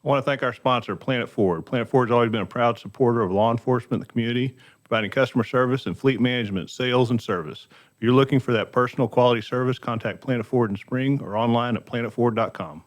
I want to thank our sponsor, Planet Ford. Planet Ford has always been a proud supporter of law enforcement in the community, providing customer service and fleet management, sales, and service. If you're looking for that personal quality service, contact Planet Ford in Spring or online at planetford.com.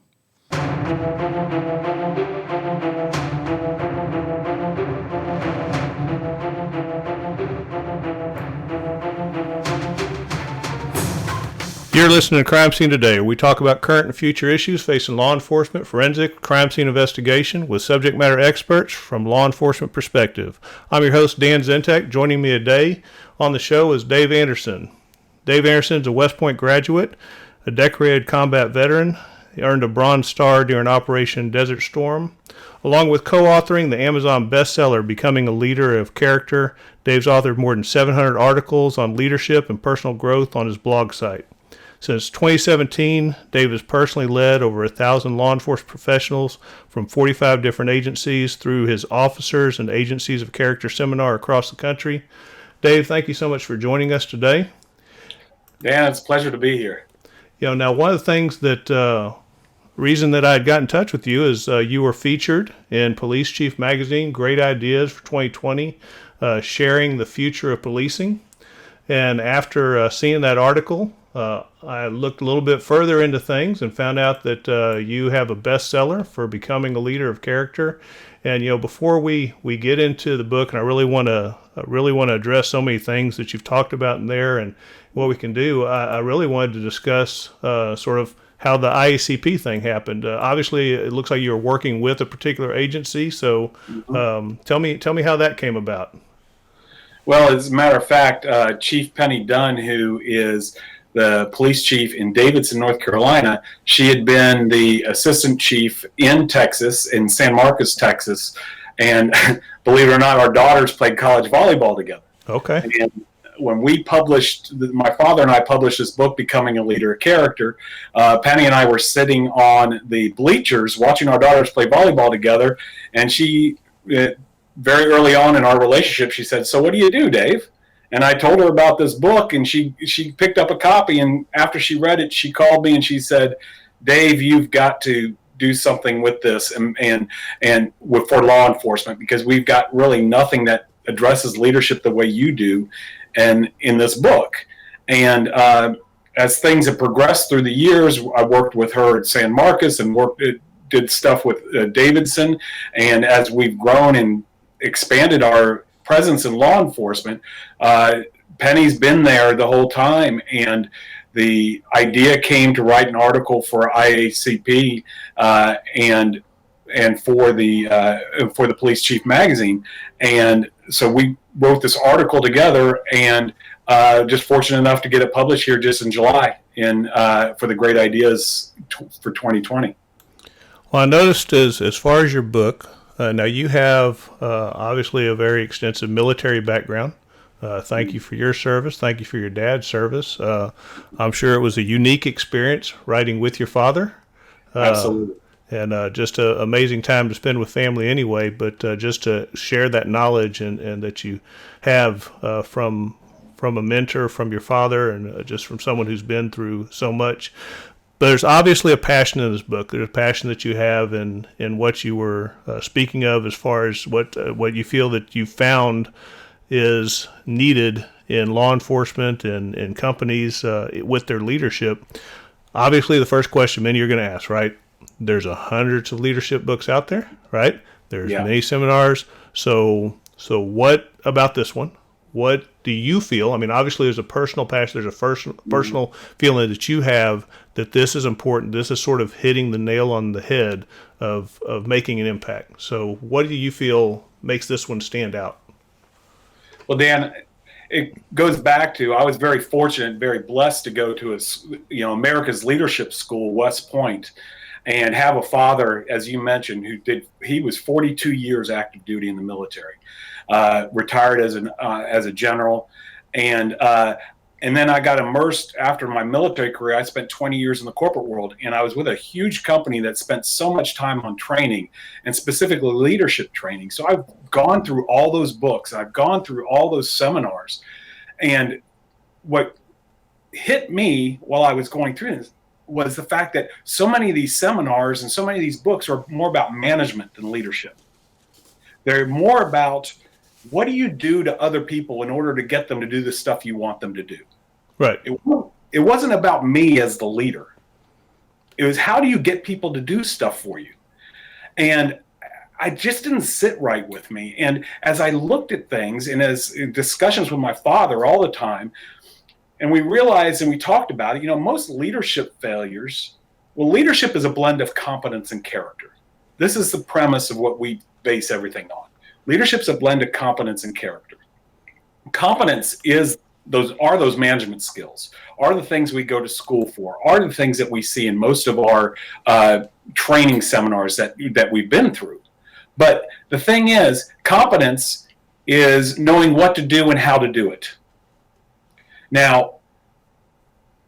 You're listening to Crime Scene Today, where we talk about current and future issues facing law enforcement, forensic, crime scene investigation with subject matter experts from law enforcement perspective. I'm your host, Dan Zentek. Joining me today on the show is Dave Anderson. Dave Anderson is a West Point graduate, a decorated combat veteran. He earned a Bronze Star during Operation Desert Storm. Along with co-authoring the Amazon bestseller, Becoming a Leader of Character, Dave's authored more than 700 articles on leadership and personal growth on his blog site. Since 2017, Dave has personally led over 1,000 law enforcement professionals from 45 different agencies through his Officers and Agencies of Character seminar across the country. Dave, thank you so much for joining us today. Dan, it's a pleasure to be here. Now one of the things that reason that I had got in touch with you is you were featured in Police Chief Magazine, Great Ideas for 2020, sharing the future of policing. And after seeing that article, I looked a little bit further into things and found out that you have a bestseller for Becoming a Leader of Character. And before we get into the book, and I really want to address so many things that you've talked about in there and what we can do, I really wanted to discuss sort of how the IACP thing happened. Obviously, it looks like you were working with a particular agency. So tell me how that came about. Well, as a matter of fact, Chief Penny Dunn, who is the police chief in Davidson, North Carolina, she had been the assistant chief in Texas, in San Marcos, Texas. And believe it or not, our daughters played college volleyball together. Okay. And when we published, my father and I published this book, Becoming a Leader of Character, Penny and I were sitting on the bleachers watching our daughters play volleyball together. And she, very early on in our relationship, she said, "So what do you do, Dave?" And I told her about this book, and she picked up a copy. And after she read it, she called me and she said, "Dave, you've got to do something with this and for law enforcement, because we've got really nothing that addresses leadership the way you do, and in this book." And as things have progressed through the years, I worked with her at San Marcos and did stuff with Davidson. And as we've grown and expanded our presence in law enforcement, Penny's been there the whole time, and the idea came to write an article for IACP and for the Police Chief Magazine. And so we wrote this article together, and just fortunate enough to get it published here just in July for the Great Ideas for 2020. Well, I noticed as far as your book, now you have obviously a very extensive military background. Thank you for your service. Thank you for your dad's service. I'm sure it was a unique experience writing with your father. Absolutely. And just an amazing time to spend with family anyway, but just to share that knowledge and that you have from a mentor, from your father, and just from someone who's been through so much. But there's obviously a passion in this book. There's a passion that you have in what you were speaking of, as far as what you feel that you found is needed in law enforcement and companies with their leadership. Obviously, the first question many are going to ask, right? There's hundreds of leadership books out there, right? There's many seminars. So what about this one? What do you feel? I mean, obviously, there's a personal passion. There's a personal feeling that you have that this is important. This is sort of hitting the nail on the head of making an impact. So what do you feel makes this one stand out? Well, Dan, it goes back to, I was very fortunate, very blessed to go to America's Leadership School, West Point, and have a father, as you mentioned, he was 42 years active duty in the military, retired as a general, and then I got immersed after my military career. I spent 20 years in the corporate world, and I was with a huge company that spent so much time on training, and specifically leadership training. So I've gone through all those books. I've gone through all those seminars. And what hit me while I was going through this, was the fact that so many of these seminars and so many of these books are more about management than leadership. They're more about what do you do to other people in order to get them to do the stuff you want them to do. Right. It wasn't about me as the leader. It was how do you get people to do stuff for you? And I just didn't sit right with me. And as I looked at things and as discussions with my father all the time, and we realized and we talked about it, most leadership failures, well, leadership is a blend of competence and character. This is the premise of what we base everything on. Leadership's a blend of competence and character. Competence is those management skills, are the things we go to school for, are the things that we see in most of our training seminars that we've been through. But the thing is, competence is knowing what to do and how to do it. Now,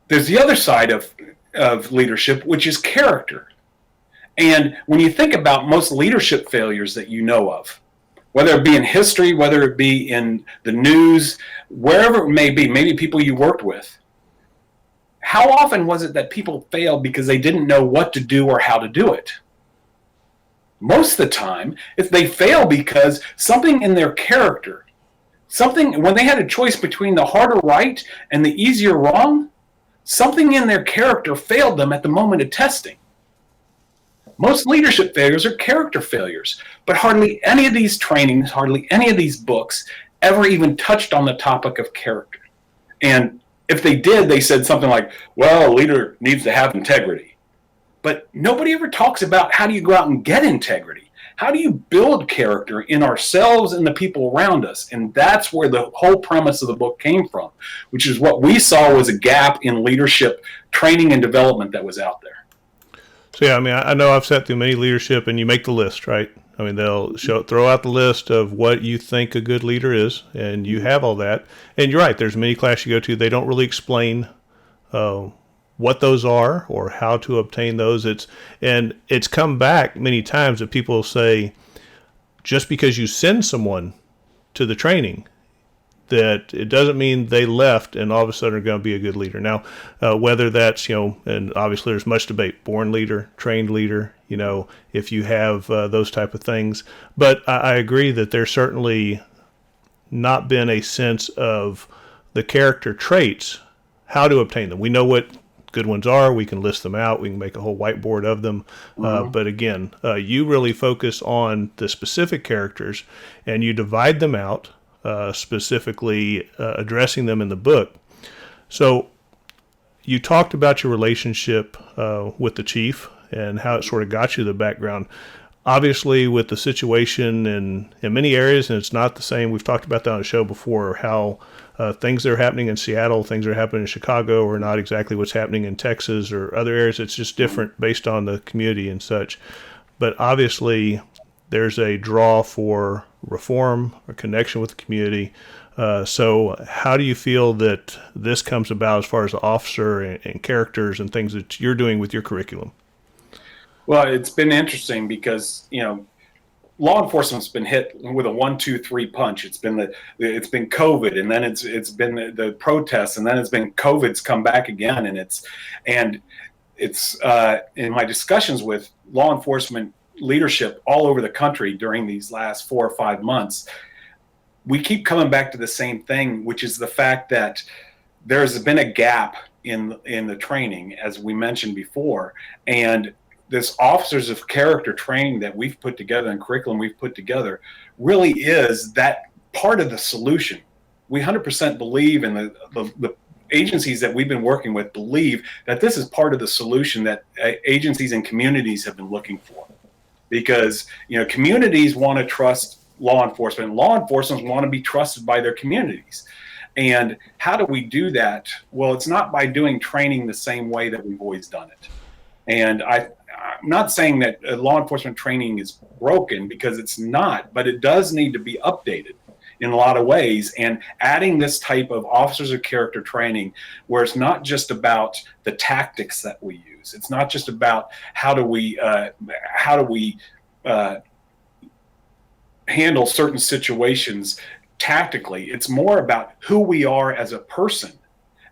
there's the other side of leadership, which is character. And when you think about most leadership failures that you know of, whether it be in history, whether it be in the news, wherever it may be, maybe people you worked with, how often was it that people failed because they didn't know what to do or how to do it? Most of the time, if they fail because something in their character, when they had a choice between the harder right and the easier wrong, something in their character failed them at the moment of testing. Most leadership failures are character failures, but hardly any of these trainings, hardly any of these books ever even touched on the topic of character. And if they did, they said something like, well, a leader needs to have integrity. But nobody ever talks about how do you go out and get integrity? How do you build character in ourselves and the people around us? And that's where the whole premise of the book came from, which is what we saw was a gap in leadership training and development that was out there. So, yeah, I mean, I know I've sat through many leadership, and you make the list, right? I mean, they'll throw out the list of what you think a good leader is, and you have all that. And you're right, there's many classes you go to, they don't really explain what those are or how to obtain those. It's come back many times that people say, just because you send someone to the training, that it doesn't mean they left and all of a sudden are going to be a good leader. Now, whether that's, and obviously there's much debate, born leader, trained leader, if you have those type of things. But I agree that there's certainly not been a sense of the character traits, how to obtain them. We know what good ones are. We can list them out. We can make a whole whiteboard of them. But again, you really focus on the specific characters and you divide them out, specifically addressing them in the book. So you talked about your relationship with the chief and how it sort of got you the background. Obviously, with the situation in many areas, and it's not the same. We've talked about that on the show before, how things that are happening in Seattle, things that are happening in Chicago are not exactly what's happening in Texas or other areas. It's just different based on the community and such. But obviously, there's a draw for reform or connection with the community. So how do you feel that this comes about as far as the officer and characters and things that you're doing with your curriculum? Well, it's been interesting because, law enforcement's been hit with a 1, 2, 3 punch. It's been COVID, and then it's been the protests, and then it's been COVID's come back again, and it's in my discussions with law enforcement leadership all over the country during these last 4 or 5 months, we keep coming back to the same thing, which is the fact that there's been a gap in the training, as we mentioned before, and this officers of character training that we've put together and curriculum we've put together really is that part of the solution. We 100% believe in the agencies that we've been working with believe that this is part of the solution that agencies and communities have been looking for. Because, communities want to trust law enforcement. Law enforcement want to be trusted by their communities. And how do we do that? Well, it's not by doing training the same way that we've always done it. And I'm not saying that law enforcement training is broken, because it's not, but it does need to be updated in a lot of ways. And adding this type of officers of character training, where it's not just about the tactics that we use. It's not just about how do we handle certain situations tactically. It's more about who we are as a person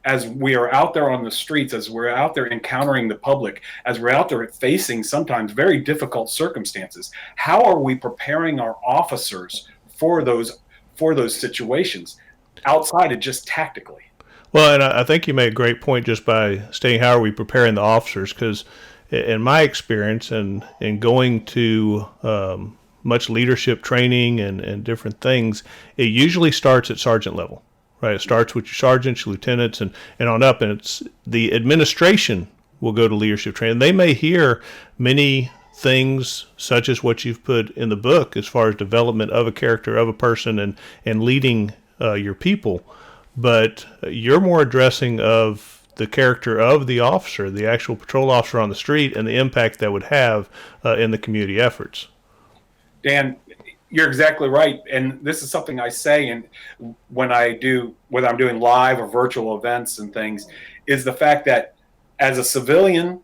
as we are out there on the streets, as we're out there encountering the public, as we're out there facing sometimes very difficult circumstances, how are we preparing our officers for those situations outside of just tactically? Well, and I think you made a great point just by stating how are we preparing the officers, because in my experience and in going to much leadership training and different things, it usually starts at sergeant level, right? It starts with your sergeants, your lieutenants, and on up, and it's the administration will go to leadership training. They may hear many things such as what you've put in the book as far as development of a character, of a person, and leading your people, but you're more addressing of the character of the officer, the actual patrol officer on the street, and the impact that would have in the community efforts. Dan, you're exactly right, and this is something I say, and when whether I'm doing live or virtual events and things, is the fact that as a civilian,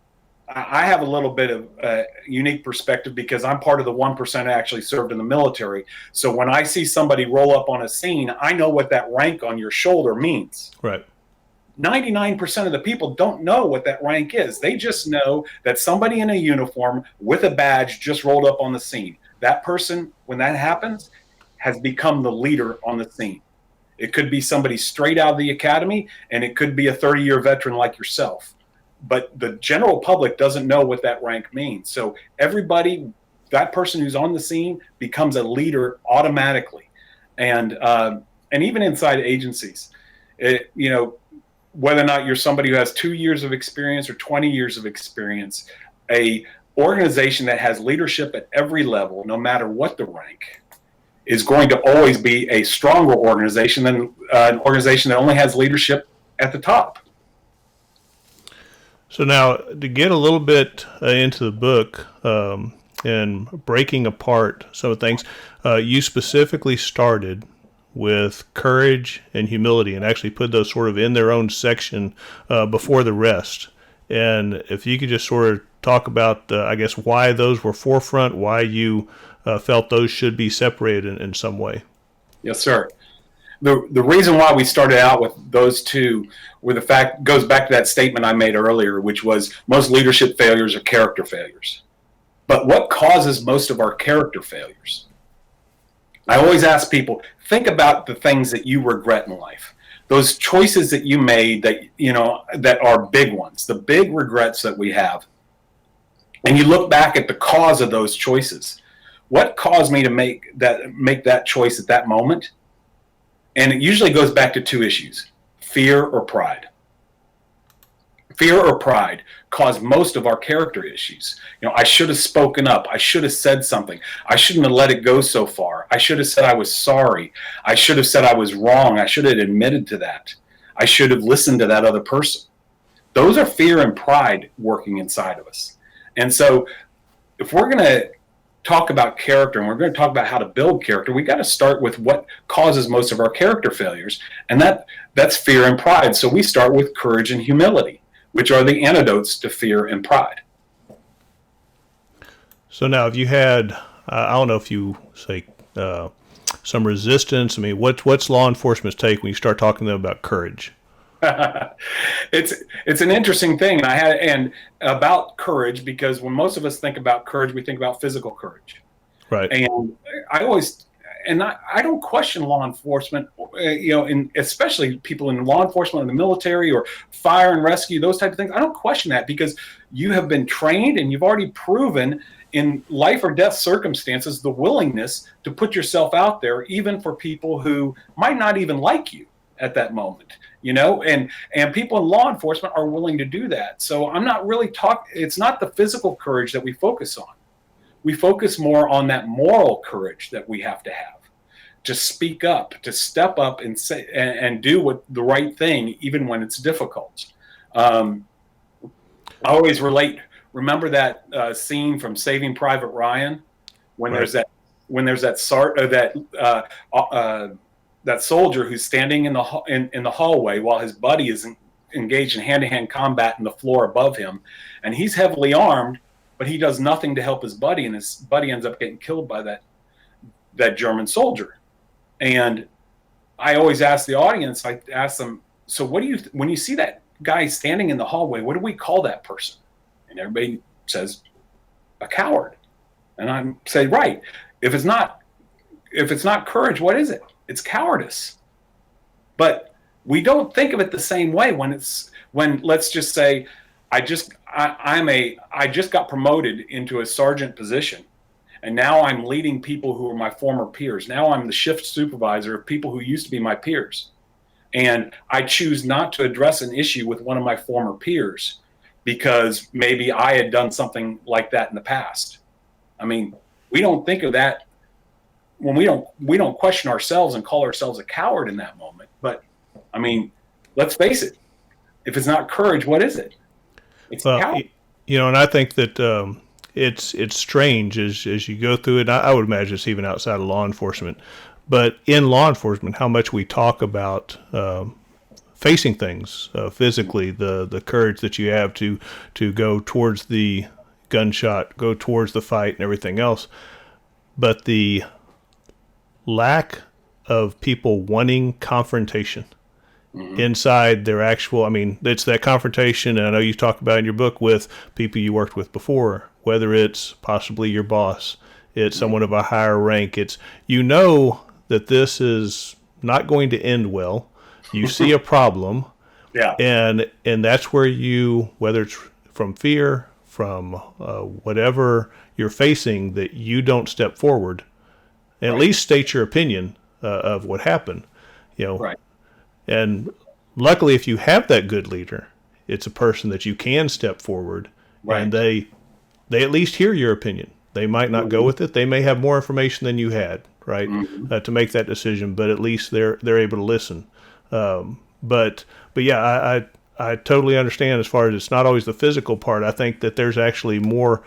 I have a little bit of a unique perspective because I'm part of the 1% actually served in the military. So when I see somebody roll up on a scene, I know what that rank on your shoulder means. Right. 99% of the people don't know what that rank is. They just know that somebody in a uniform with a badge just rolled up on the scene. That person, when that happens, has become the leader on the scene. It could be somebody straight out of the academy, and it could be a 30-year veteran like yourself. But the general public doesn't know what that rank means. So everybody, that person who's on the scene becomes a leader automatically. And even inside agencies, whether or not you're somebody who has 2 years of experience or 20 years of experience, a organization that has leadership at every level, no matter what the rank, is going to always be a stronger organization than an organization that only has leadership at the top. So now, to get a little bit into the book and breaking apart some of the things, you specifically started with courage and humility and actually put those sort of in their own section before the rest. And if you could just sort of talk about, I guess, why those were forefront, why you felt those should be separated in some way. Yes, sir. The reason why we started out with those two were the fact goes back to that statement I made earlier, which was most leadership failures are character failures. But what causes most of our character failures? I always ask people, think about the things that you regret in life. Those choices that you made that are big ones, the big regrets that we have. And you look back at the cause of those choices. What caused me to make that choice at that moment? And it usually goes back to two issues: fear or pride. Fear or pride cause most of our character issues. I should have spoken up. I should have said something. I shouldn't have let it go so far. I should have said I was sorry. I should have said I was wrong. I should have admitted to that. I should have listened to that other person. Those are fear and pride working inside of us. And so if we're going to talk about character and we're going to talk about how to build character, we got to start with what causes most of our character failures, and that's fear and pride. So we start with courage and humility, which are the antidotes to fear and pride. So now, if you had, I don't know if you say some resistance. I mean, what's law enforcement's take when you start talking to them about courage? It's an interesting thing, and about courage, because when most of us think about courage, we think about physical courage, right? And I don't question law enforcement, and especially people in law enforcement, in the military, or fire and rescue, those type of things. I don't question that because you have been trained and you've already proven in life or death circumstances the willingness to put yourself out there, even for people who might not even like you at that moment. And people in law enforcement are willing to do that. So I'm not really it's not the physical courage that we focus on. We focus more on that moral courage that we have to have, to speak up, to step up and say and do the right thing, even when it's difficult. I always remember that scene from Saving Private Ryan, when right. there's that soldier who's standing in the hallway while his buddy is engaged in hand-to-hand combat in the floor above him, and he's heavily armed, but he does nothing to help his buddy, and his buddy ends up getting killed by that German soldier. And I always ask the audience, I ask them, So what do you, when you see that guy standing in the hallway, what do we call that person? And everybody says, a coward. And I say, right. If it's not courage, what is it? It's cowardice. But we don't think of it the same way when let's just say I just got promoted into a sergeant position, and now I'm leading people who are my former peers. Now I'm the shift supervisor of people who used to be my peers. And I choose not to address an issue with one of my former peers because maybe I had done something like that in the past. I mean, we don't think of that when we don't question ourselves and call ourselves a coward in that moment. But I mean, let's face it. If it's not courage, what is it? It's coward. And I think that it's strange as you go through it. I would imagine it's even outside of law enforcement, but in law enforcement, how much we talk about facing things physically, the courage that you have to go towards the gunshot, go towards the fight, and everything else, but the lack of people wanting confrontation inside their actual, I mean, it's that confrontation, and I know you talk about in your book with people you worked with before, whether it's possibly your boss, it's someone of a higher rank, it's, that this is not going to end well. You see a problem, Yeah. and that's where you, whether it's from fear, from whatever you're facing, that you don't step forward and at least state your opinion of what happened, Right. And luckily, if you have that good leader, it's a person that you can step forward, Right. and they at least hear your opinion. They might not go with it. They may have more information than you had, right, to make that decision. But at least they're able to listen. But yeah, I totally understand as far as it's not always the physical part. I think that there's actually more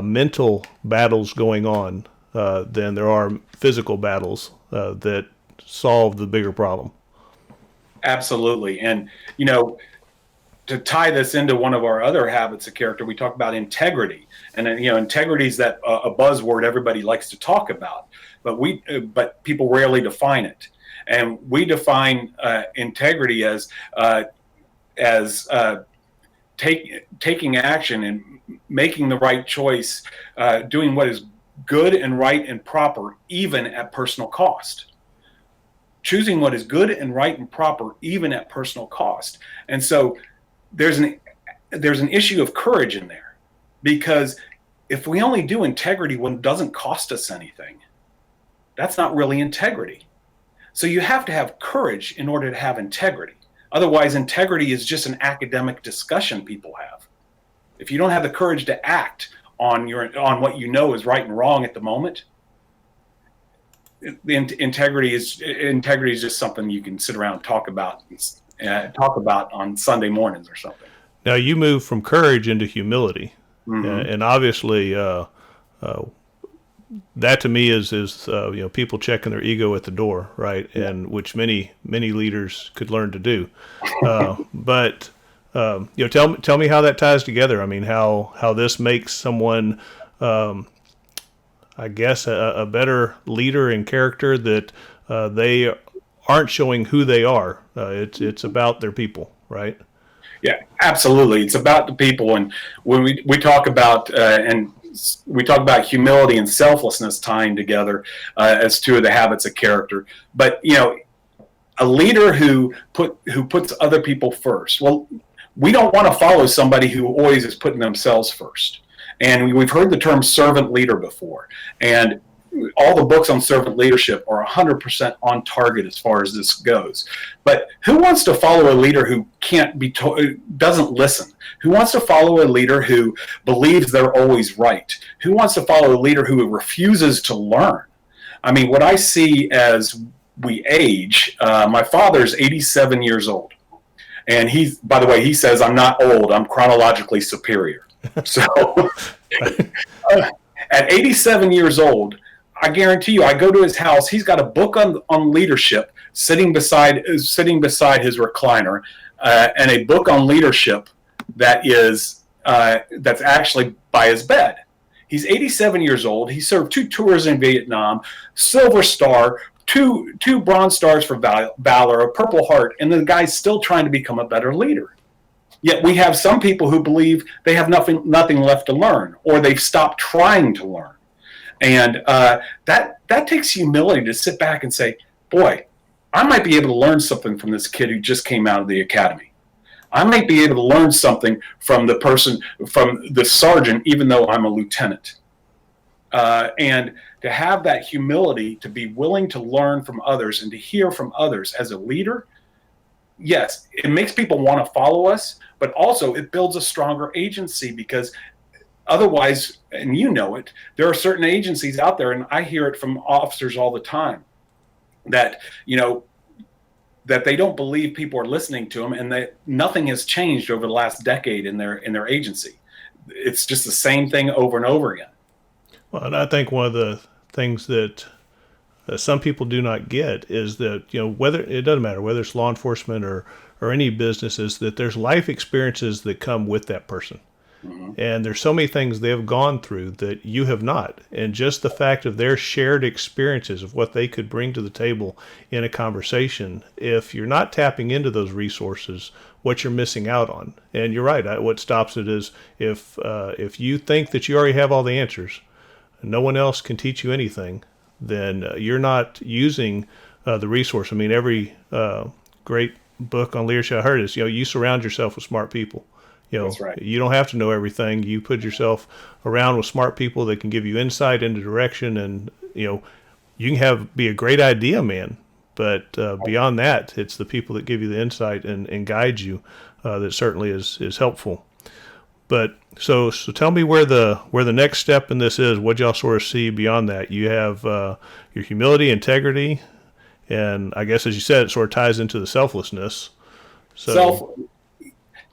mental battles going on than there are physical battles that solve the bigger problem. Absolutely. And, to tie this into one of our other habits of character, we talk about integrity. And, integrity is that a buzzword everybody likes to talk about, but people rarely define it. And we define integrity as taking action and making the right choice, doing what is good and right and proper, even at personal cost. Choosing what is good and right and proper, even at personal cost. And so there's an issue of courage in there, because if we only do integrity when it doesn't cost us anything, that's not really integrity. So you have to have courage in order to have integrity. Otherwise, integrity is just an academic discussion people have. If you don't have the courage to act on what you know is right and wrong at the moment, integrity is just something you can sit around and talk about on Sunday mornings or something. Now you move from courage into humility, and obviously that to me is people checking their ego at the door, right? And which many leaders could learn to do. But tell me how that ties together. I mean, how this makes someone, I guess, a better leader in character, that they aren't showing who they are. It's about their people, right? Yeah, absolutely. It's about the people. And when we talk about humility and selflessness tying together as two of the habits of character. But a leader who puts other people first. Well, we don't want to follow somebody who always is putting themselves first. And we've heard the term servant leader before, and all the books on servant leadership are 100% on target as far as this goes. But who wants to follow a leader who doesn't listen? Who wants to follow a leader who believes they're always right? Who wants to follow a leader who refuses to learn? I mean, what I see as we age, my father's 87 years old. And by the way, he says, I'm not old, I'm chronologically superior. So at 87 years old, I guarantee you, I go to his house. He's got a book on leadership sitting beside his recliner, and a book on leadership that's actually by his bed. He's 87 years old. He served 2 tours in Vietnam, Silver Star, two Bronze Stars for valor, a Purple Heart, and the guy's still trying to become a better leader. Yet we have some people who believe they have nothing left to learn, or they've stopped trying to learn. And that takes humility to sit back and say, boy, I might be able to learn something from this kid who just came out of the academy. I might be able to learn something from the sergeant, even though I'm a lieutenant. And to have that humility, to be willing to learn from others and to hear from others as a leader, yes, it makes people want to follow us, but also it builds a stronger agency, because otherwise, and you know it, there are certain agencies out there, and I hear it from officers all the time, that, that they don't believe people are listening to them, and that nothing has changed over the last decade in their agency. It's just the same thing over and over again. Well, and I think one of the things that some people do not get is that, whether it doesn't matter whether it's law enforcement or any business, is that there's life experiences that come with that person. Mm-hmm. And there's so many things they have gone through that you have not. And just the fact of their shared experiences of what they could bring to the table in a conversation, if you're not tapping into those resources, what you're missing out on. And you're right. What stops it is if you think that you already have all the answers, no one else can teach you anything, then you're not using the resource. I mean, every great book on leadership I heard is, you surround yourself with smart people. That's right. You don't have to know everything. You put yourself around with smart people that can give you insight into direction, and you can be a great idea man, but beyond that, it's the people that give you the insight and guide you that certainly is helpful. But so tell me where the next step in this is. What y'all sort of see beyond that? You have your humility, integrity, and I guess, as you said, it sort of ties into the selflessness. So,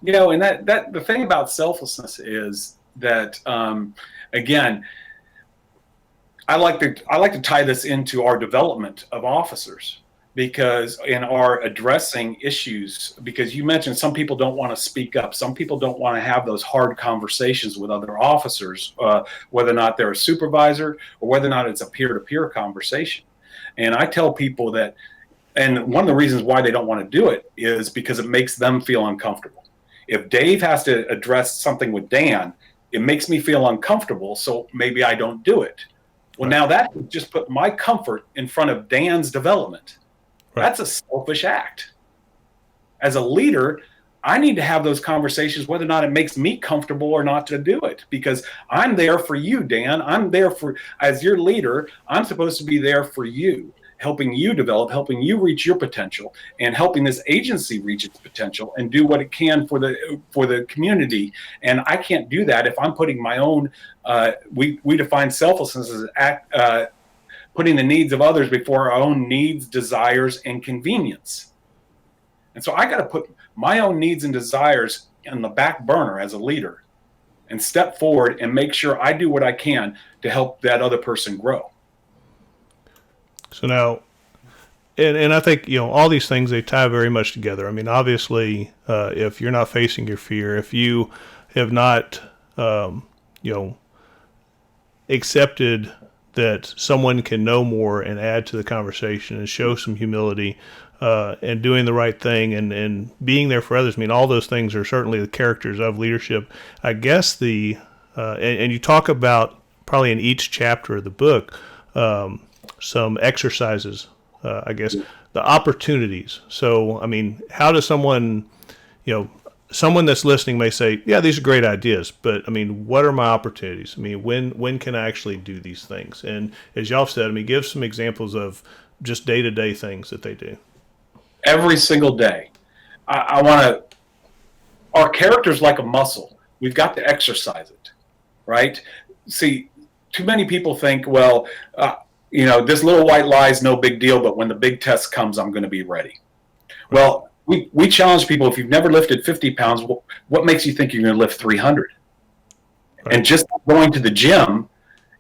and that the thing about selflessness is that, again, I like to tie this into our development of officers, because in our addressing issues, because you mentioned some people don't want to speak up, some people don't want to have those hard conversations with other officers, whether or not they're a supervisor or whether or not it's a peer-to-peer conversation. And I tell people that, and one of the reasons why they don't want to do it is because it makes them feel uncomfortable. If Dave has to address something with Dan, it makes me feel uncomfortable, so maybe I don't do it. Well, now that would just put my comfort in front of Dan's development. Right. That's a selfish act. As a leader, I need to have those conversations whether or not it makes me comfortable or not to do it, because I'm there for you, Dan. I'm there as your leader, I'm supposed to be there for you, helping you develop, helping you reach your potential, and helping this agency reach its potential and do what it can for the community. And I can't do that if I'm putting my own, we define selflessness as putting the needs of others before our own needs, desires, and convenience. And so I got to put my own needs and desires on the back burner as a leader and step forward and make sure I do what I can to help that other person grow. So now, and I think, all these things, they tie very much together. I mean, obviously, if you're not facing your fear, if you have not, accepted that someone can know more and add to the conversation and show some humility and doing the right thing and being there for others. I mean, all those things are certainly the characters of leadership. I guess and you talk about probably in each chapter of the book, some exercises, I guess, the opportunities. So, I mean, how does someone that's listening may say, yeah, these are great ideas, but I mean, what are my opportunities? I mean, when can I actually do these things? And as y'all said, I mean, give some examples of just day-to-day things that they do. Every single day. I want to, our character's like a muscle. We've got to exercise it, right? See, too many people think, well, this little white lie is no big deal, but when the big test comes, I'm going to be ready. Well, we challenge people, if you've never lifted 50 pounds, what makes you think you're going to lift 300? Right. And just going to the gym,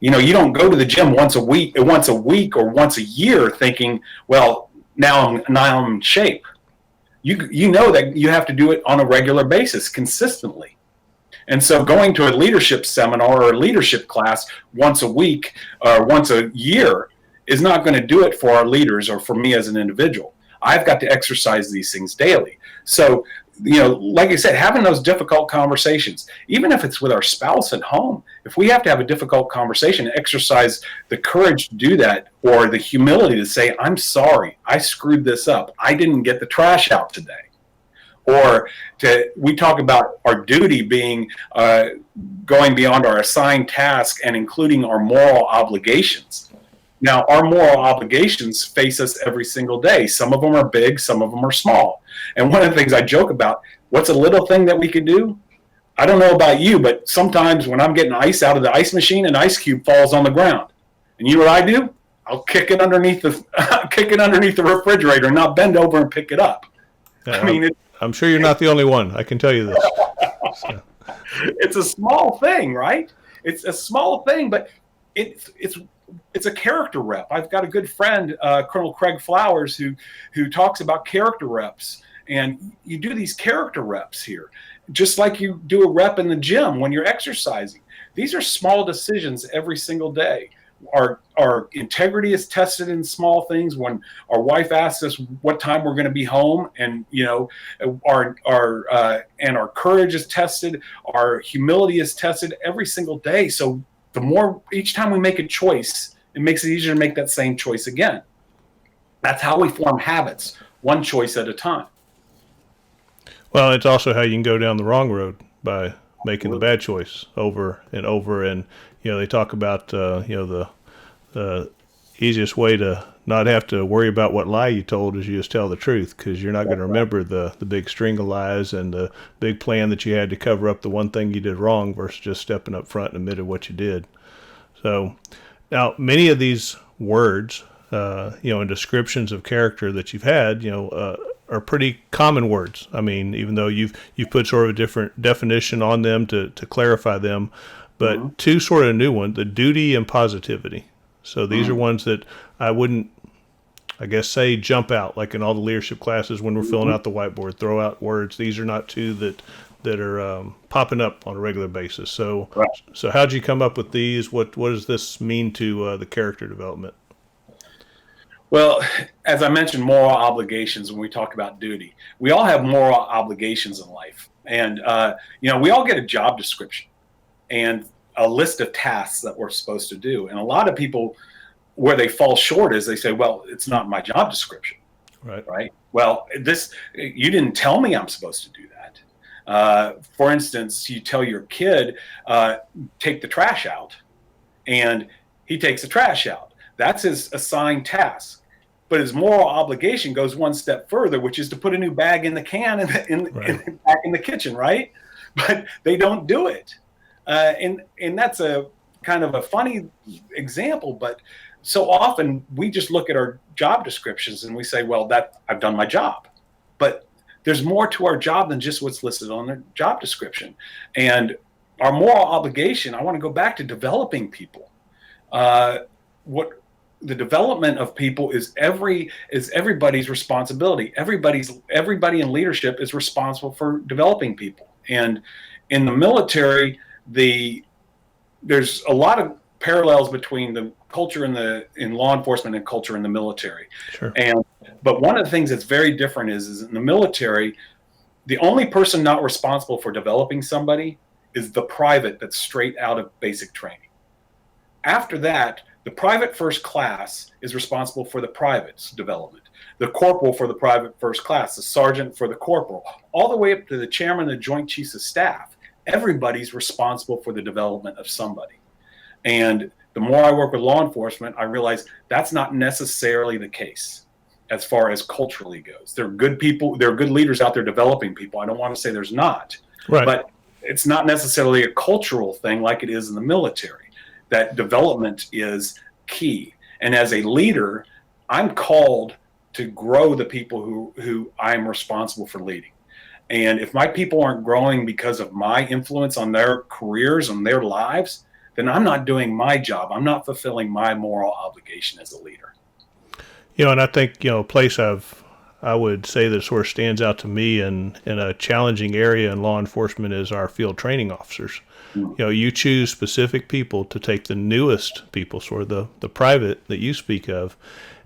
you don't go to the gym once a week or once a year thinking, well, now I'm in shape. You know that you have to do it on a regular basis, consistently. And so going to a leadership seminar or a leadership class once a week or once a year is not going to do it for our leaders or for me as an individual. I've got to exercise these things daily. So, like I said, having those difficult conversations, even if it's with our spouse at home, if we have to have a difficult conversation, exercise the courage to do that, or the humility to say, I'm sorry, I screwed this up. I didn't get the trash out today. Or we talk about our duty being going beyond our assigned task and including our moral obligations. Now, our moral obligations face us every single day. Some of them are big, some of them are small. And one of the things I joke about, what's a little thing that we can do? I don't know about you, but sometimes when I'm getting ice out of the ice machine, an ice cube falls on the ground. And you know what I do? I'll kick it underneath the refrigerator and not bend over and pick it up. I'm sure you're not the only one. I can tell you this. So. It's a small thing, right? It's a small thing, but it's a character rep. I've got a good friend, Colonel Craig Flowers, who talks about character reps. And you do these character reps here, just like you do a rep in the gym when you're exercising. These are small decisions every single day. Our integrity is tested in small things. When our wife asks us what time we're going to be home, and our courage is tested, our humility is tested every single day. So each time we make a choice, it makes it easier to make that same choice again. That's how we form habits, one choice at a time. Well, it's also how you can go down the wrong road by making the bad choice over and over. And they talk about the easiest way to not have to worry about what lie you told is you just tell the truth, because you're not going to remember the big string of lies and the big plan that you had to cover up the one thing you did wrong versus just stepping up front and admitting what you did. So now many of these words, and descriptions of character that you've had, are pretty common words. I mean, even though you've put sort of a different definition on them to clarify them, but two sort of new ones, the duty and positivity. So these are ones that I wouldn't, I guess, say jump out like in all the leadership classes when we're filling out the whiteboard, throw out words. These are not two that are popping up on a regular basis. So So how'd you come up with these? What does this mean to the character development? Well, as I mentioned, moral obligations, when we talk about duty, we all have moral obligations in life. And, we all get a job description and a list of tasks that we're supposed to do. And a lot of people, where they fall short is they say, well, it's not my job description. Right. Well, you didn't tell me I'm supposed to do that. For instance, you tell your kid, take the trash out, and he takes the trash out. That's his assigned task. But his moral obligation goes one step further, which is to put a new bag in the can back in the kitchen, right? But they don't do it. And that's a kind of a funny example, but so often we just look at our job descriptions and we say, well, I've done my job. But there's more to our job than just what's listed on the job description. And our moral obligation, I want to go back to developing people. The development of people is everybody's responsibility. Everybody in leadership is responsible for developing people. And in the military, there's a lot of parallels between the culture in law enforcement and culture in the military. Sure. But one of the things that's very different is in the military, the only person not responsible for developing somebody is the private that's straight out of basic training. After that, the private first class is responsible for the private's development, the corporal for the private first class, the sergeant for the corporal, all the way up to the chairman of the Joint Chiefs of Staff. Everybody's responsible for the development of somebody. And the more I work with law enforcement, I realize that's not necessarily the case as far as culturally goes. There are good people, there are good leaders out there developing people. I don't want to say there's not, but it's not necessarily a cultural thing like it is in the military. That development is key. And as a leader, I'm called to grow the people who I'm responsible for leading. And if my people aren't growing because of my influence on their careers and their lives, then I'm not doing my job. I'm not fulfilling my moral obligation as a leader. And I think, a place I would say that sort of stands out to me in a challenging area in law enforcement is our field training officers. You choose specific people to take the newest people, sort of the private that you speak of,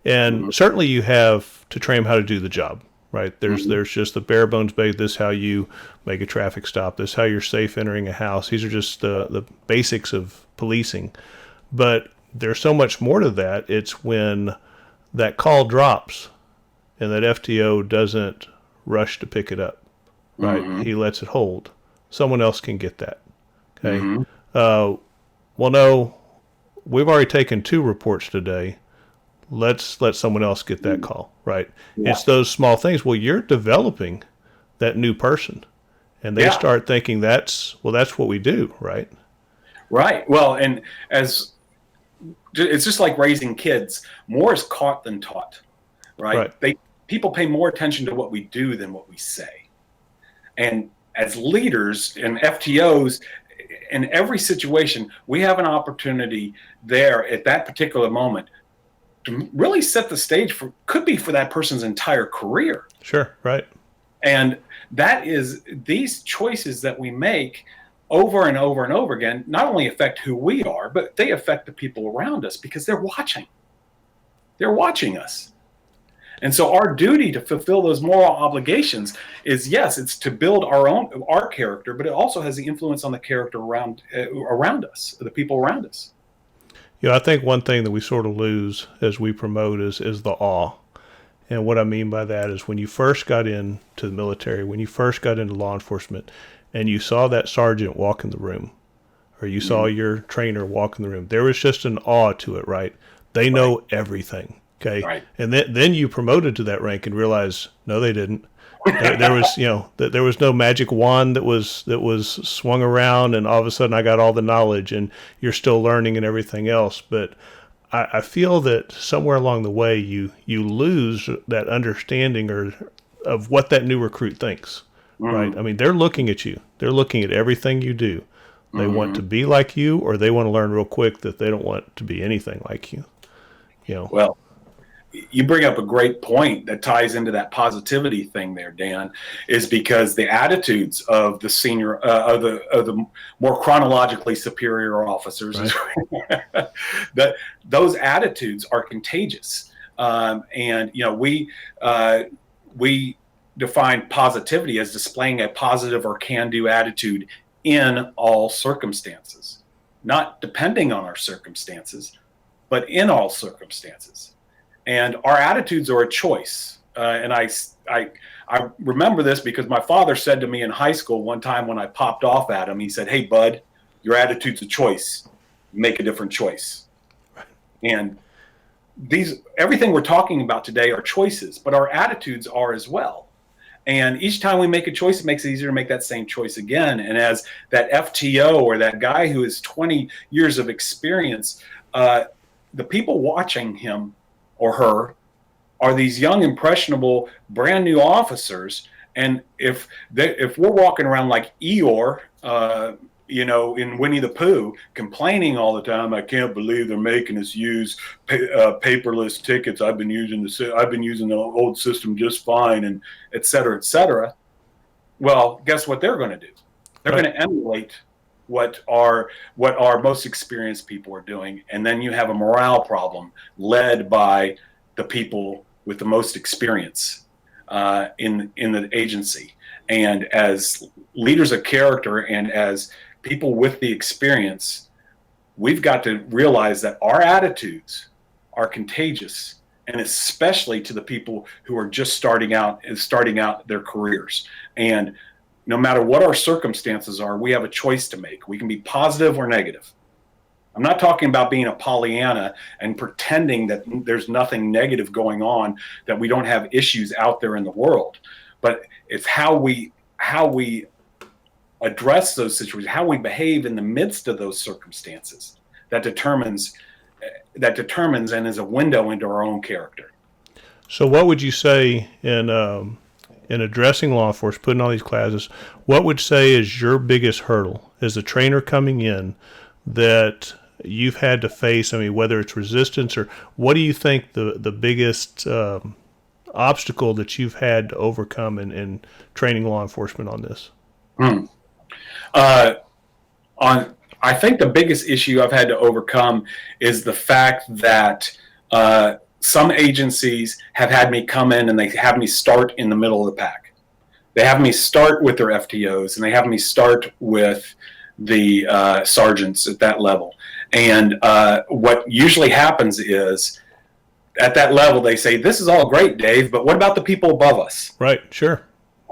and certainly you have to train them how to do the job. Right, there's just the bare bones basics. This is how you make a traffic stop. This is how you're safe entering a house. These are just the basics of policing. But there's so much more to that. It's when that call drops and that FTO doesn't rush to pick it up. Right, he lets it hold. Someone else can get that. Okay. Well, no, we've already taken 2 reports today. Let's let someone else get that call, right? Yeah. It's those small things. Well, you're developing that new person, and they start thinking that's what we do, right? Right. Well, and it's just like raising kids. More is caught than taught, right? People pay more attention to what we do than what we say. And as leaders and FTOs, in every situation, we have an opportunity there at that particular moment to really set the stage for that person's entire career. Sure, right. And that is, these choices that we make over and over and over again not only affect who we are, but they affect the people around us because they're watching. They're watching us. And so our duty to fulfill those moral obligations is, yes, it's to build our character, but it also has the influence on the character around us, the people around us. I think one thing that we sort of lose as we promote is the awe. And what I mean by that is when you first got into the military, when you first got into law enforcement, and you saw that sergeant walk in the room, or you saw your trainer walk in the room, there was just an awe to it, right? They know everything, okay? Right. And then you promoted to that rank and realized, no, they didn't. There was no magic wand that was swung around and all of a sudden I got all the knowledge and you're still learning and everything else. But I feel that somewhere along the way you lose that understanding of what that new recruit thinks, right? I mean, they're looking at you. They're looking at everything you do. They want to be like you, or they want to learn real quick that they don't want to be anything like you. Well, you bring up a great point that ties into that positivity thing there, Dan, is because the attitudes of the senior, of the more chronologically superior officers, right. that those attitudes are contagious. And we define positivity as displaying a positive or can-do attitude in all circumstances, not depending on our circumstances, but in all circumstances. And our attitudes are a choice. And I remember this because my father said to me in high school one time when I popped off at him, he said, "Hey, bud, your attitude's a choice. Make a different choice." And everything we're talking about today are choices, but our attitudes are as well. And each time we make a choice, it makes it easier to make that same choice again. And as that FTO or that guy who has 20 years of experience, the people watching him or her are these young, impressionable, brand new officers. And if we're walking around like Eeyore, in Winnie the Pooh, complaining all the time, "I can't believe they're making us use paperless tickets. I've been using the old system just fine," and et cetera, et cetera. Well, guess what they're going to do? They're going to emulate what our most experienced people are doing, and then you have a morale problem led by the people with the most experience in the agency. And as leaders of character and as people with the experience, we've got to realize that our attitudes are contagious, and especially to the people who are just starting out their careers. And no matter what our circumstances are, we have a choice to make. We can be positive or negative. I'm not talking about being a Pollyanna and pretending that there's nothing negative going on, that we don't have issues out there in the world. But it's how we address those situations, how we behave in the midst of those circumstances that determines and is a window into our own character. So what would you say in addressing law enforcement, putting all these classes, what would say is your biggest hurdle as a trainer coming in that you've had to face? I mean, whether it's resistance or what do you think the biggest obstacle that you've had to overcome in training law enforcement on this? I think the biggest issue I've had to overcome is the fact that some agencies have had me come in and they have me start in the middle of the pack. They have me start with their FTOs and they have me start with the sergeants at that level. And what usually happens is at that level, they say, "This is all great, Dave, but what about the people above us?" Right. Sure.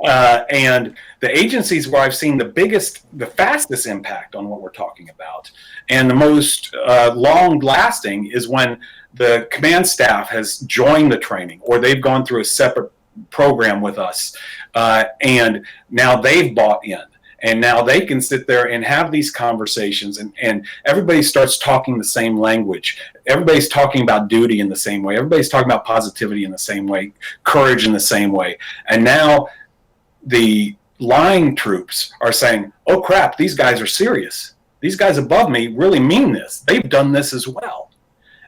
And the agencies where I've seen the fastest impact on what we're talking about, and the most long lasting is when the command staff has joined the training or they've gone through a separate program with us, and now they've bought in. And now they can sit there and have these conversations, and everybody starts talking the same language. Everybody's talking about duty in the same way. Everybody's talking about positivity in the same way, courage in the same way. And now the line troops are saying, "Oh crap, these guys are serious. These guys above me really mean this. They've done this as well."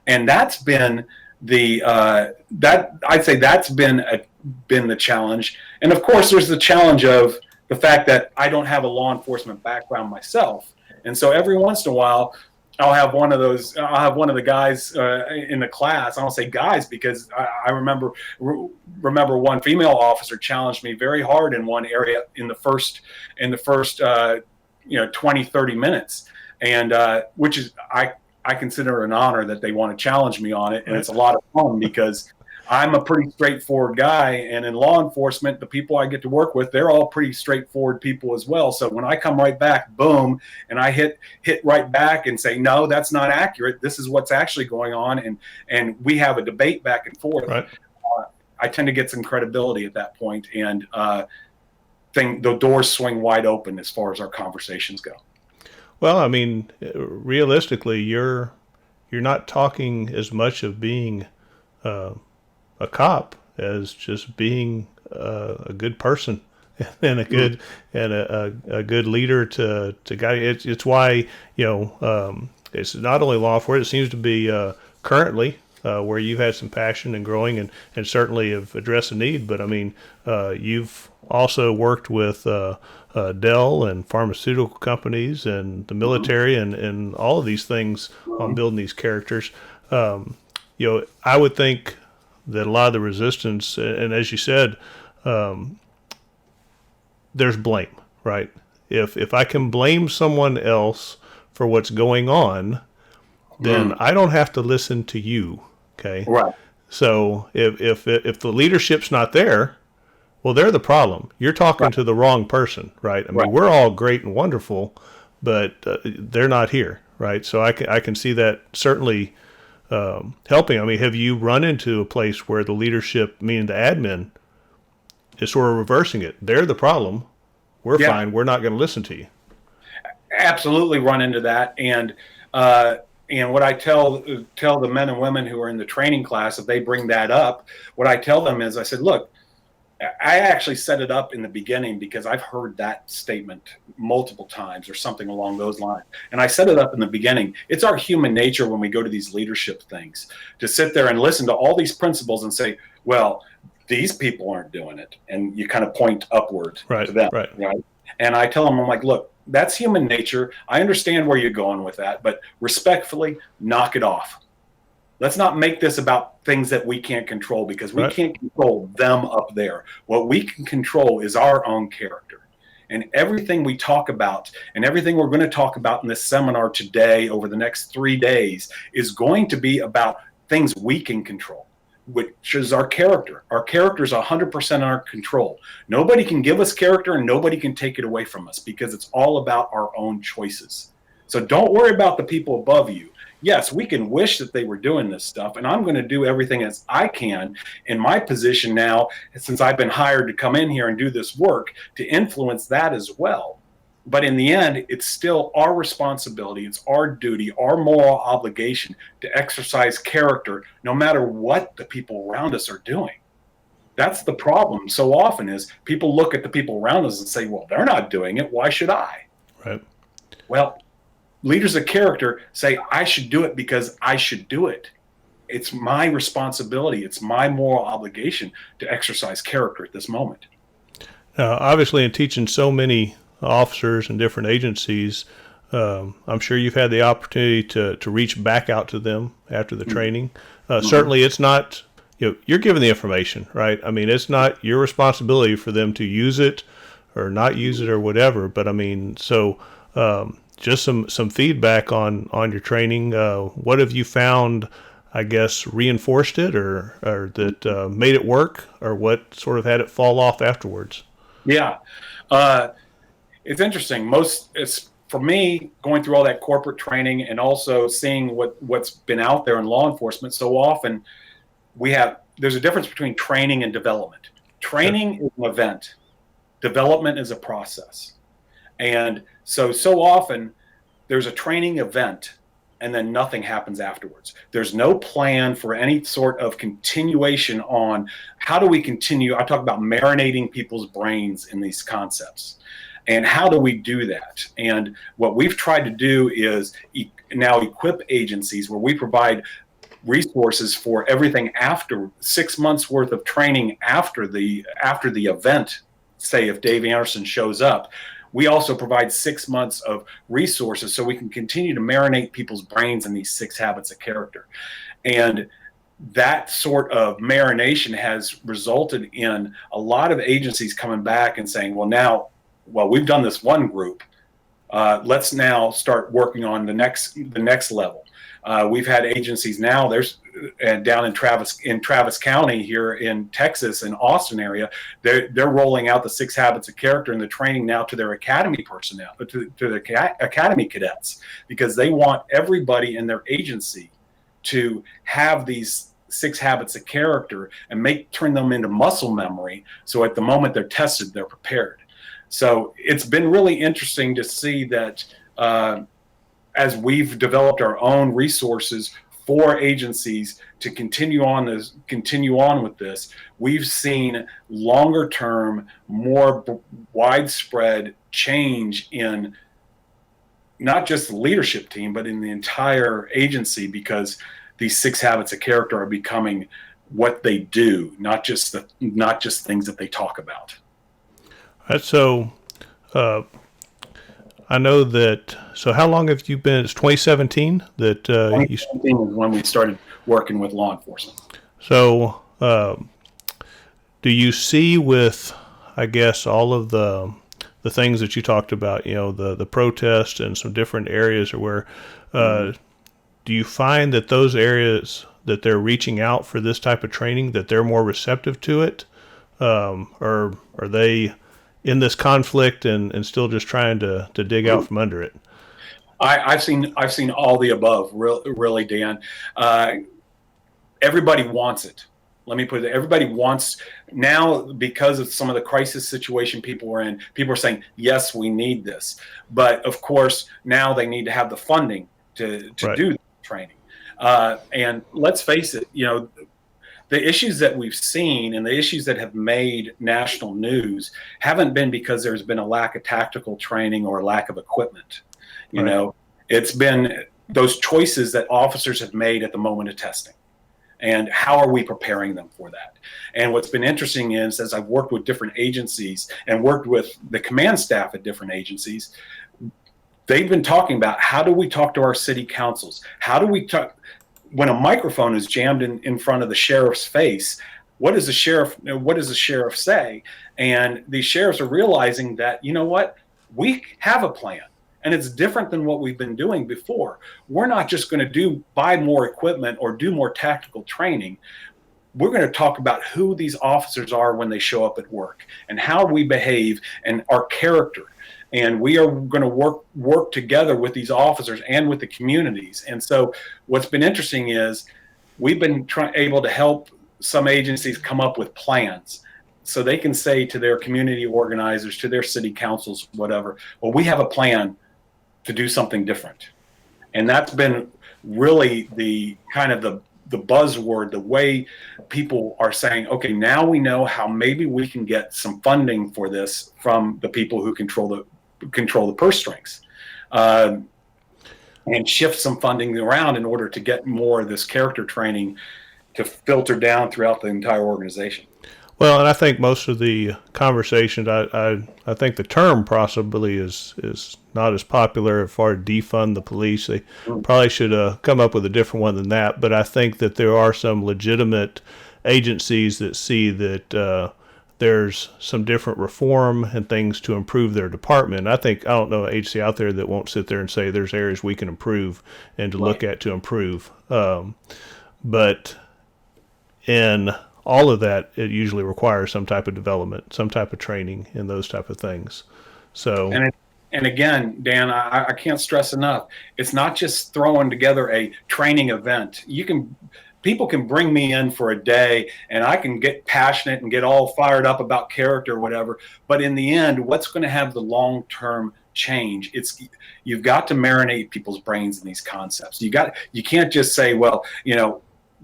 And that's been I'd say that's been the challenge. And of course, there's the challenge of the fact that I don't have a law enforcement background myself, and so every once in a while, I'll have one of the guys in the class. I don't say guys because I remember one female officer challenged me very hard in one area in the first 20, 30 minutes, and which is I consider an honor that they want to challenge me on it, and it's a lot of fun because I'm a pretty straightforward guy, and in law enforcement, the people I get to work with, they're all pretty straightforward people as well. So when I come right back, boom, and I hit right back and say, "No, that's not accurate. This is what's actually going on," and we have a debate back and forth. Right. I tend to get some credibility at that point, and the doors swing wide open as far as our conversations go. Well, I mean, realistically, you're not talking as much of being a cop as just being a good person and a good a good leader to guide. It's why it's not only law enforcement. It seems to be currently where you've had some passion and growing and certainly have addressed a need. But I mean, you've also worked with Dell and pharmaceutical companies and the military and all of these things on building these characters. I would think that a lot of the resistance, and as you said, there's blame, right? If I can blame someone else for what's going on, then I don't have to listen to you, okay? Right. So if the leadership's not there, well, they're the problem. You're talking to the wrong person, right? I mean, we're all great and wonderful, but they're not here, right? So I can see that certainly helping. I mean, have you run into a place where the leadership, meaning the admin, is sort of reversing it? They're the problem. We're fine. We're not going to listen to you. Absolutely run into that. And what I tell the men and women who are in the training class, if they bring that up, what I tell them is I said, look, I actually set it up in the beginning because I've heard that statement multiple times or something along those lines. And I set it up in the beginning. It's our human nature when we go to these leadership things to sit there and listen to all these principles and say, well, these people aren't doing it. And you kind of point upward to them. Right. And I tell them, I'm like, look, that's human nature. I understand where you're going with that, but respectfully, knock it off. Let's not make this about things that we can't control because we can't control them up there. What we can control is our own character. And everything we talk about and everything we're going to talk about in this seminar today over the next 3 days is going to be about things we can control, which is our character. Our character is 100% in our control. Nobody can give us character and nobody can take it away from us because it's all about our own choices. So don't worry about the people above you. Yes, we can wish that they were doing this stuff, and I'm going to do everything as I can in my position now, since I've been hired to come in here and do this work, to influence that as well. But in the end, it's still our responsibility, it's our duty, our moral obligation to exercise character no matter what the people around us are doing. That's the problem so often is people look at the people around us and say, well, they're not doing it, why should I? Right. Well, leaders of character say, I should do it because I should do it. It's my responsibility. It's my moral obligation to exercise character at this moment. Obviously, in teaching so many officers and different agencies, I'm sure you've had the opportunity to reach back out to them after the training. Certainly, it's not, you're given the information, right? I mean, it's not your responsibility for them to use it or not use it or whatever. But I mean, so just some feedback on your training. What have you found? I guess reinforced it or that made it work, or what sort of had it fall off afterwards? Yeah. It's interesting. It's for me going through all that corporate training and also seeing what's been out there in law enforcement. So often there's a difference between training and development. Sure. Training is an event. Development is a process. And so often there's a training event and then nothing happens afterwards. There's no plan for any sort of continuation on how do we continue. I talk about marinating people's brains in these concepts. And how do we do that? And what we've tried to do is now equip agencies where we provide resources for everything after 6 months worth of training after the event. Say if Dave Anderson shows up, we also provide 6 months of resources so we can continue to marinate people's brains in these 6 habits of character. And that sort of marination has resulted in a lot of agencies coming back and saying, well, we've done this one group. Let's now start working on the next level. We've had agencies now. There's down in Travis County here in Texas, in Austin area. They're rolling out the 6 habits of character and the training now to their academy personnel, to the academy cadets, because they want everybody in their agency to have these 6 habits of character and turn them into muscle memory. So at the moment they're tested, they're prepared. So it's been really interesting to see that as we've developed our own resources for agencies to continue on with this, we've seen longer term, more widespread change in not just the leadership team, but in the entire agency, because these 6 habits of character are becoming what they do, not just things that they talk about. So, I know that. So, how long have you been? It's 2017 that 2017 is when we started working with law enforcement. So, do you see with, I guess, all of the things that you talked about, the protest and some different areas where, do you find that those areas that they're reaching out for this type of training, that they're more receptive to it, or are they in this conflict and still just trying to dig out from under it? I've seen all the above, really, Dan. Everybody wants it. Let me put it. Everybody wants now, because of some of the crisis situation people are in. People are saying, yes, we need this, but of course now they need to have the funding to Right. do the training. And let's face it, the issues that we've seen and the issues that have made national news haven't been because there's been a lack of tactical training or a lack of equipment. It's been those choices that officers have made at the moment of testing. And how are we preparing them for that? And what's been interesting is, as I've worked with different agencies and worked with the command staff at different agencies, they've been talking about, how do we talk to our city councils? How do we talk when a microphone is jammed in front of the sheriff's face? What does the sheriff say? And these sheriffs are realizing that, we have a plan. And it's different than what we've been doing before. We're not just going to buy more equipment or do more tactical training. We're going to talk about who these officers are when they show up at work and how we behave and our character. And we are going to work together with these officers and with the communities. And so what's been interesting is we've been able to help some agencies come up with plans so they can say to their community organizers, to their city councils, whatever, well, we have a plan to do something different. And that's been really the kind of the buzzword, the way people are saying, okay, now we know how maybe we can get some funding for this from the people who control the purse strings, and shift some funding around in order to get more of this character training to filter down throughout the entire organization. Well, and I think most of the conversations, I think the term possibly is not as popular as far as defund the police. They probably should come up with a different one than that. But I think that there are some legitimate agencies that see that there's some different reform and things to improve their department. I don't know an agency out there that won't sit there and say there's areas we can improve and to look at to improve. But in all of that, it usually requires some type of development, some type of training, and those type of things. So, and again, Dan, I can't stress enough. It's not just throwing together a training event. People can bring me in for a day, and I can get passionate and get all fired up about character or whatever. But in the end, what's going to have the long-term change? You've got to marinate people's brains in these concepts. You can't just say, well,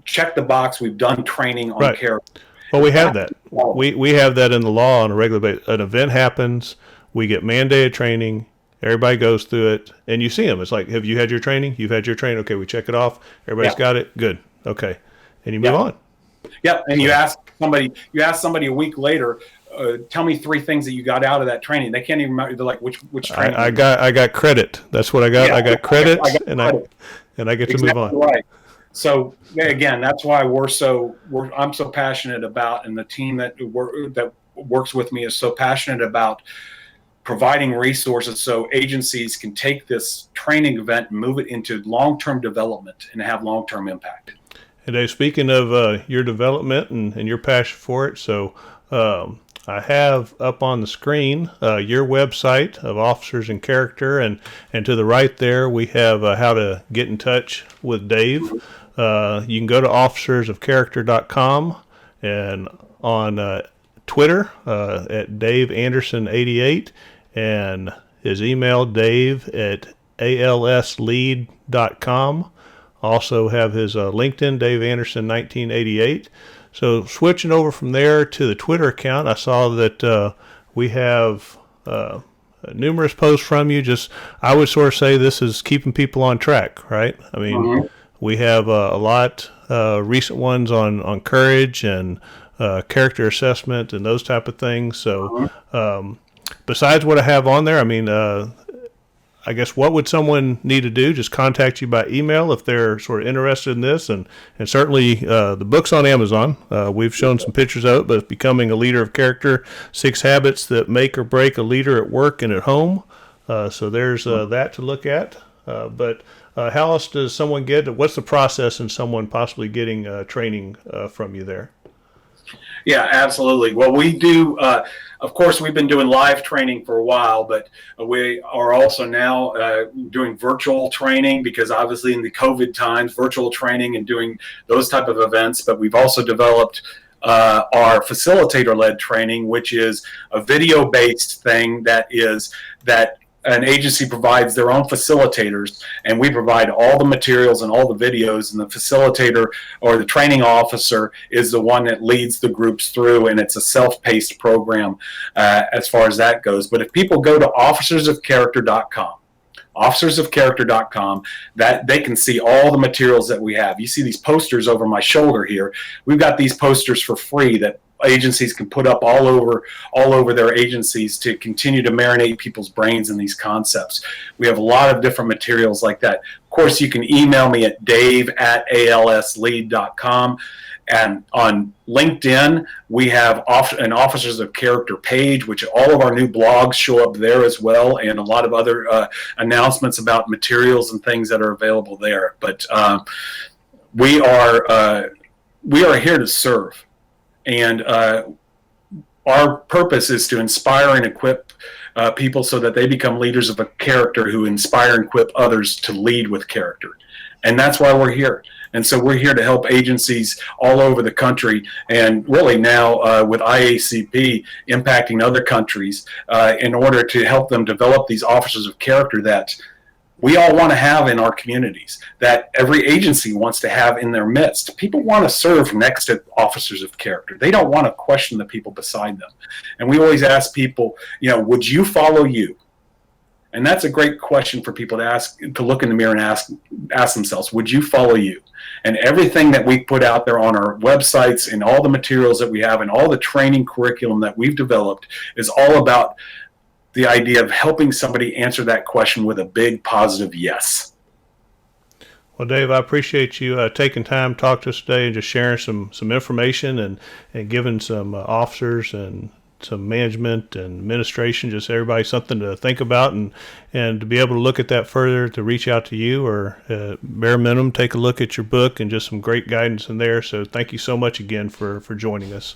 check the box. We've done training on character. Well, we have that. We have that in the law on a regular basis. An event happens, we get mandated training. Everybody goes through it, and you see them. It's like, have you had your training? You've had your training. Okay, we check it off. Everybody's got it. Good. Okay, and you move on. Yeah, and you ask somebody a week later, tell me 3 things that you got out of that training. They can't even remember. They're like, which training? I got credit. That's what I got. I got credit, and I get to move on. Right. So again, that's why I'm so passionate about, and the team that works with me is so passionate about providing resources so agencies can take this training event and move it into long-term development and have long-term impact. And Dave, speaking of your development and your passion for it, so I have up on the screen your website of Officers in Character, and to the right there we have how to get in touch with Dave. You can go to officersofcharacter.com, and on Twitter at Dave Anderson 88, and his email dave@alslead.com. Also have his LinkedIn, Dave Anderson 1988. So switching over from there to the Twitter account, I saw that we have numerous posts from you. I would sort of say this is keeping people on track, right? I mean, we have a lot recent ones on courage and character assessment and those type of things. So besides what I have on there, I mean, I guess what would someone need to do? Just contact you by email if they're sort of interested in this, and certainly the book's on Amazon. We've shown some pictures of it, but Becoming a Leader of Character, 6 Habits That Make or Break a Leader at Work and at Home. So there's that to look at. But how else does someone what's the process in someone possibly getting training from you there? Yeah, absolutely. Well, we do, of course, we've been doing live training for a while, but we are also now doing virtual training, because obviously in the COVID times, virtual training and doing those type of events. But we've also developed our facilitator-led training, which is a video-based thing that an agency provides their own facilitators, and we provide all the materials and all the videos, and the facilitator or the training officer is the one that leads the groups through, and it's a self-paced program as far as that goes. But if people go to officersofcharacter.com, that they can see all the materials that we have. You see these posters over my shoulder here. We've got these posters for free that agencies can put up all over their agencies to continue to marinate people's brains in these concepts. We have a lot of different materials like that. Of course, you can email me at dave@alslead.com. And on LinkedIn, we have an Officers of Character page, which all of our new blogs show up there as well, and a lot of other announcements about materials and things that are available there. But we are here to serve. And our purpose is to inspire and equip people so that they become leaders of a character who inspire and equip others to lead with character. And that's why we're here. And so we're here to help agencies all over the country, and really now with IACP impacting other countries in order to help them develop these officers of character that we all want to have in our communities, that every agency wants to have in their midst. People want to serve next to officers of character. They don't want to question the people beside them. And we always ask people, would you follow you? And that's a great question for people to ask, to look in the mirror and ask themselves, would you follow you? And everything that we put out there on our websites and all the materials that we have and all the training curriculum that we've developed is all about the idea of helping somebody answer that question with a big positive yes. Well, Dave, I appreciate you taking time to talk to us today and just sharing some information and giving some officers and some management and administration, just everybody something to think about and to be able to look at that further, to reach out to you, or bare minimum, take a look at your book and just some great guidance in there. So thank you so much again for joining us.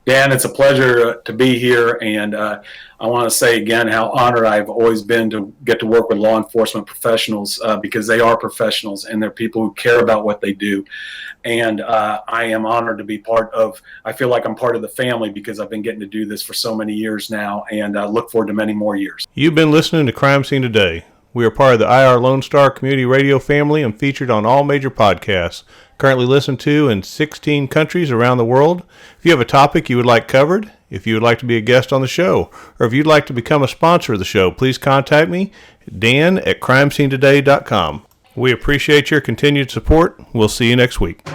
Dan, it's a pleasure to be here, and I want to say again how honored I've always been to get to work with law enforcement professionals, because they are professionals and they're people who care about what they do. And I am honored to be I feel like I'm part of the family because I've been getting to do this for so many years now, and I look forward to many more years. You've been listening to Crime Scene Today. We are part of the IR Lone Star Community Radio family and featured on all major podcasts. Currently listened to in 16 countries around the world. If you have a topic you would like covered, if you would like to be a guest on the show, or if you'd like to become a sponsor of the show, please contact me, Dan@crimescenetoday.com. We appreciate your continued support. We'll see you next week.